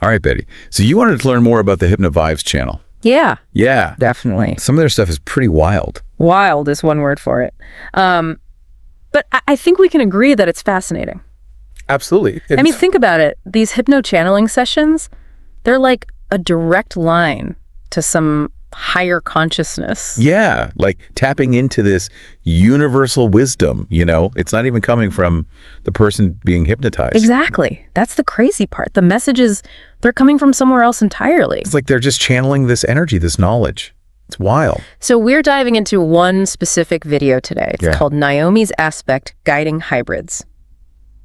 All right, Betty. So you wanted to learn more about the Hypnotherapist channel. Yeah, Yeah. definitely. Some of their stuff is pretty wild. Wild is one word for it. But I think we can agree that it's fascinating. Absolutely. I mean, think about it. These hypno-channeling sessions, they're like a direct line to some higher consciousness. Yeah, like tapping into this universal wisdom, It's not even coming from the person being hypnotized. Exactly. That's the crazy part. The messages, they're coming from somewhere else entirely. It's like they're just channeling this energy, this knowledge. It's wild. So we're diving into one specific video today. It's called Naomi's Aspect Guiding Hybrids.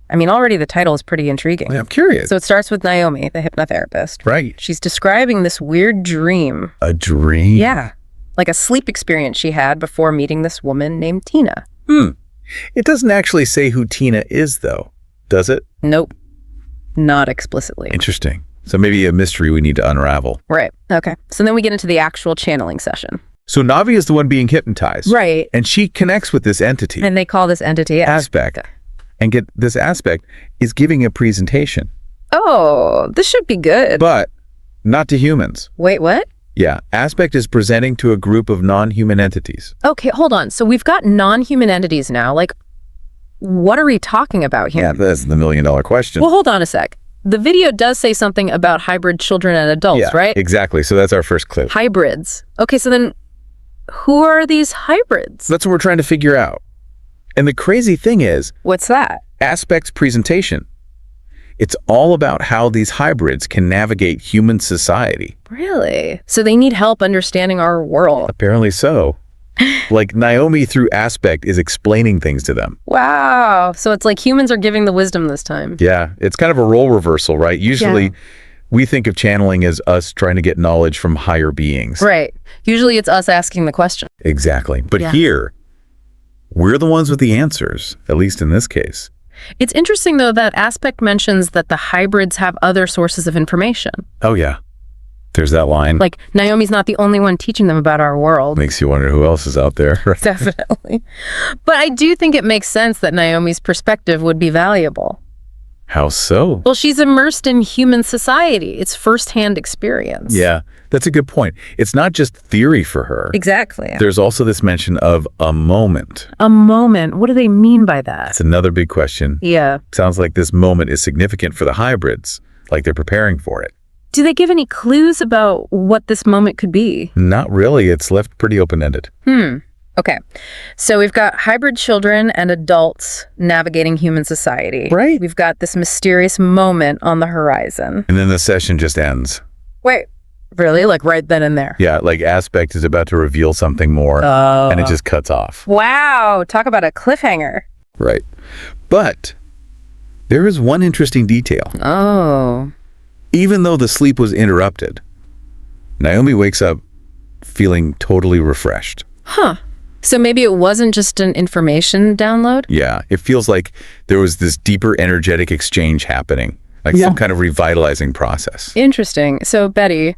I mean, already the title is pretty intriguing. Yeah, I'm curious. So it starts with Naomi, the hypnotherapist. Right. She's describing this weird dream. A dream? Yeah. Like a sleep experience she had before meeting this woman named Tina. It doesn't actually say who Tina is, though, does it? Nope. Not explicitly. Interesting. So maybe a mystery we need to unravel. Right. Okay. So then we get into the actual channeling session. So Navi is the one being hypnotized. Right. And she connects with this entity. And they call this entity Aspect. And this aspect is giving a presentation. Oh, this should be good. But not to humans. Wait, what? Yeah. Aspect is presenting to a group of non-human entities. Okay, hold on. So we've got non-human entities now. Like, what are we talking about here? Yeah, that's the million-dollar question. Well, hold on a sec. The video does say something about hybrid children and adults, right? Exactly. So that's our first clue. Hybrids. Okay, so then who are these hybrids? That's what we're trying to figure out. And the crazy thing is, What's that? Aspect's presentation. It's all about how these hybrids can navigate human society. Really? So they need help understanding our world. Apparently so. Like Naomi through Aspect is explaining things to them. Wow. So it's like humans are giving the wisdom this time. Yeah, it's kind of a role reversal, right? Usually we think of channeling as us trying to get knowledge from higher beings. Right. Usually it's us asking the question. Exactly. But here, we're the ones with the answers, at least in this case. It's interesting, though, that Aspect mentions that the hybrids have other sources of information. Oh, yeah. There's that line. Like, Naomi's not the only one teaching them about our world. Makes you wonder who else is out there. Definitely. But I do think it makes sense that Naomi's perspective would be valuable. How so? Well, she's immersed in human society. It's firsthand experience. Yeah, that's a good point. It's not just theory for her. Exactly. There's also this mention of a moment. A moment. What do they mean by that? That's another big question. Yeah. Sounds like this moment is significant for the hybrids, like they're preparing for it. Do they give any clues about what this moment could be? Not really. It's left pretty open-ended. Okay. So we've got hybrid children and adults navigating human society. Right. We've got this mysterious moment on the horizon. And then the session just ends. Wait, really? Like right then and there? Yeah, like Aspect is about to reveal something more, and it just cuts off. Wow. Talk about a cliffhanger. Right. But there is one interesting detail. Oh. Even though the sleep was interrupted, Naomi wakes up feeling totally refreshed. Huh. So maybe it wasn't just an information download? Yeah, it feels like there was this deeper energetic exchange happening, like some kind of revitalizing process. Interesting. So, Betty,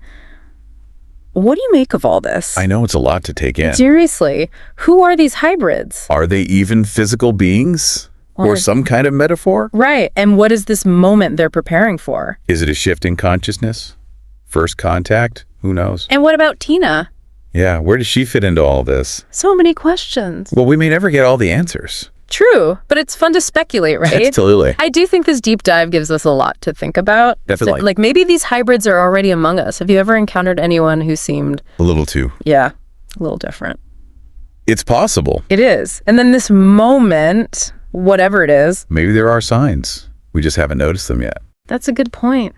what do you make of all this? I know it's a lot to take in. Seriously, who are these hybrids? Are they even physical beings? Or some kind of metaphor? Right. And what is this moment they're preparing for? Is it a shift in consciousness? First contact? Who knows? And what about Tina? Yeah, where does she fit into all this? So many questions. Well, we may never get all the answers. True, but it's fun to speculate, right? Absolutely. I do think this deep dive gives us a lot to think about. Definitely. So, like maybe these hybrids are already among us. Have you ever encountered anyone who seemed... A little too. Yeah, a little different. It's possible. It is. And then this moment, whatever it is... Maybe there are signs. We just haven't noticed them yet. That's a good point.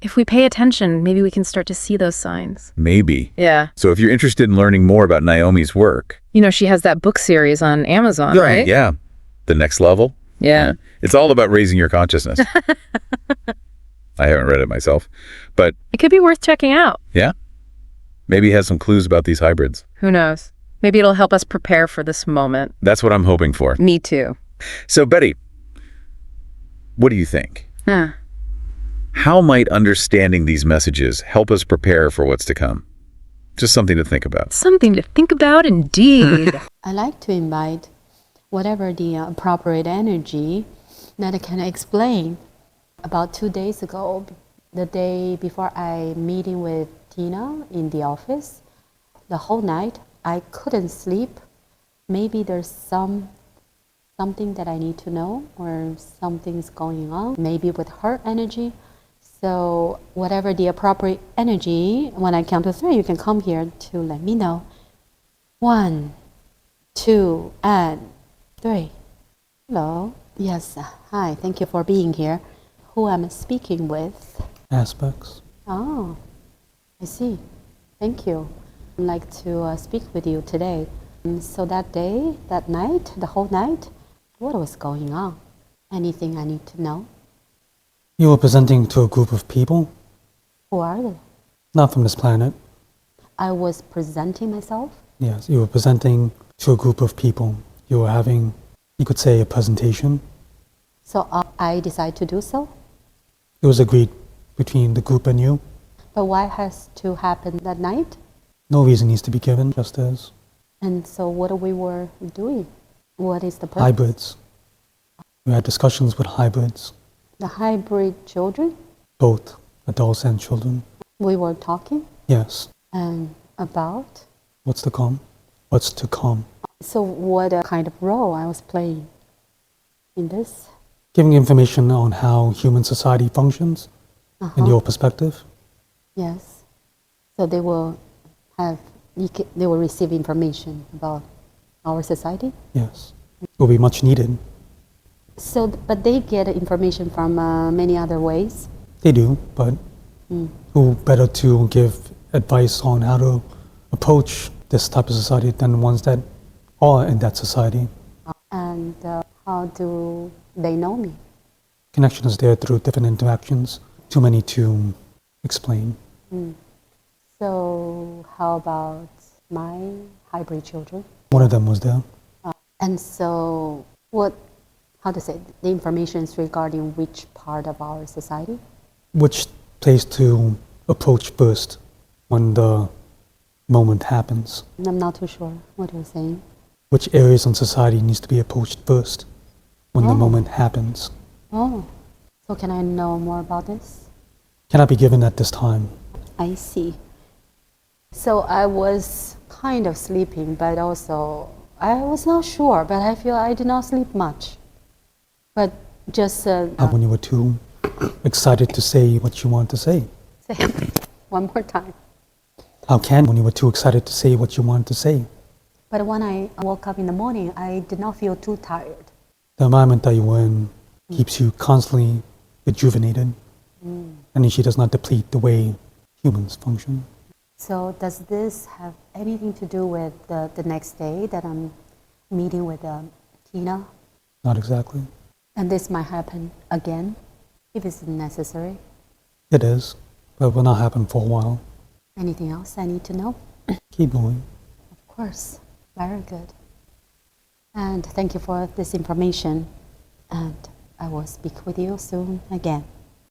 If we pay attention, maybe we can start to see those signs. Maybe. Yeah. So if you're interested in learning more about Naomi's work... You know, she has that book series on Amazon, right? Yeah. The Next Level. Yeah. It's all about raising your consciousness. I haven't read it myself, but... It could be worth checking out. Yeah. Maybe it has some clues about these hybrids. Who knows? Maybe it'll help us prepare for this moment. That's what I'm hoping for. Me too. So, Betty, what do you think? Huh. How might understanding these messages help us prepare for what's to come? Just something to think about. Something to think about indeed. I like to invite whatever the appropriate energy that I can explain. About 2 days ago, The day before I meeting with Tina in the office, the whole night I couldn't sleep. Maybe there's something that I need to know, or something's going on, maybe with her energy. So whatever the appropriate energy, when I count to 3, you can come here to let me know. 1, 2, and 3. Hello. Yes. Hi. Thank you for being here. Who am I speaking with? Aspects. Oh, I see. Thank you. I'd like to speak with you today. So that day, that night, the whole night, what was going on? Anything I need to know? You were presenting to a group of people, Who are they? not from this planet. I was presenting myself. Yes, you were presenting to a group of people. You were having, you could say, a presentation. So I decided to do so. It was agreed between the group and you. But why has to happen that night? No reason needs to be given, just as And so what we were doing? What is the purpose? hybrids. We had discussions with hybrids, The hybrid children? both adults and children. We were talking Yes. and about. What's to come? What's to come? So what kind of role I was playing in this? Giving information on how human society functions in your perspective. Yes. So they will they will receive information about our society. Yes. It will be much needed. So, but they get information from many other ways. They do, but who better to give advice on how to approach this type of society than the ones that are in that society? And how do they know me? Connection is there through different interactions. Too many to explain. So how about my hybrid children? One of them was there. And so how to say, the information is regarding which part of our society? Which place to approach first when the moment happens? I'm not too sure what you're saying. Which areas in society needs to be approached first when the moment happens? Oh, so can I know more about this? Cannot be given at this time. I see. So I was kind of sleeping, but also I was not sure, but I feel I did not sleep much. But just When you were too excited to say what you want to say. say one more time. How can when you were too excited to say what you wanted to say? But when I woke up in the morning, I did not feel too tired. The environment that you were in keeps you constantly rejuvenated. Energy does not deplete the way humans function. So does this have anything to do with the next day that I'm meeting with Tina? Not exactly. And this might happen again, if it's necessary. It is, but it will not happen for a while. Anything else I need to know? Keep going. Of course. Very good. And thank you for this information. And I will speak with you soon again.